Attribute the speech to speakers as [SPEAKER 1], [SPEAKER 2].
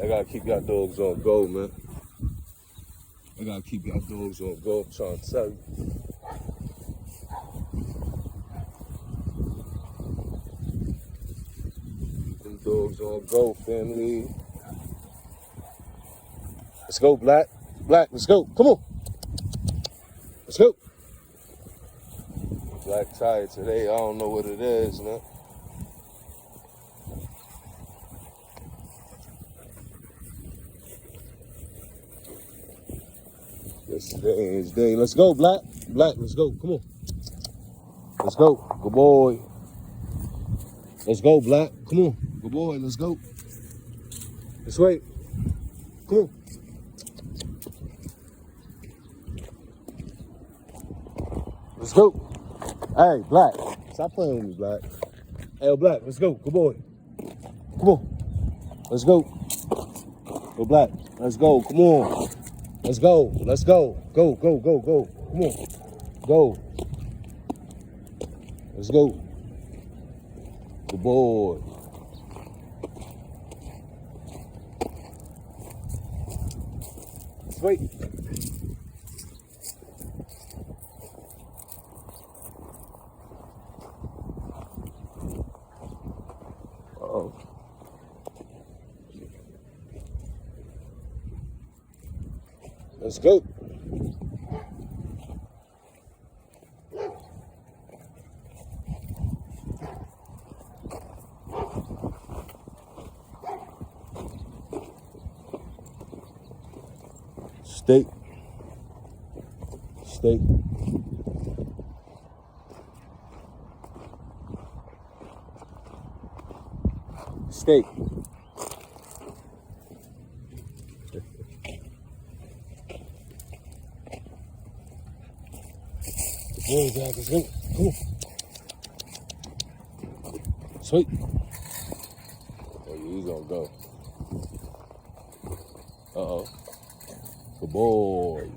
[SPEAKER 1] I gotta keep y'all dogs on go, man. I gotta keep y'all dogs on go. I'm trying to tell you. Keep them dogs on go, family. Let's go, Black. Black, let's go. Come on. Let's go. Black tired today. I don't know what it is, man. Yesterday is day. Let's go, Black. Black, let's go. Come on. Let's go. Good boy. Let's go, Black. Come on. Good boy. Let's go. Let's wait. Come on. Let's go. Hey, Black. Stop playing with me, Black. Hey, Black. Let's go. Good boy. Come on. Let's go. Go, Black. Let's go. Come on. Let's go. Let's go. Go, go, go, go. Come on. Go. Let's go. Good boy. Let's wait. Uh-oh. Let's go. Steak. Steak. Steak. Come on, Jack, let's go. Come on. Sweet. Oh, he's gonna go. Uh-oh. Good boy.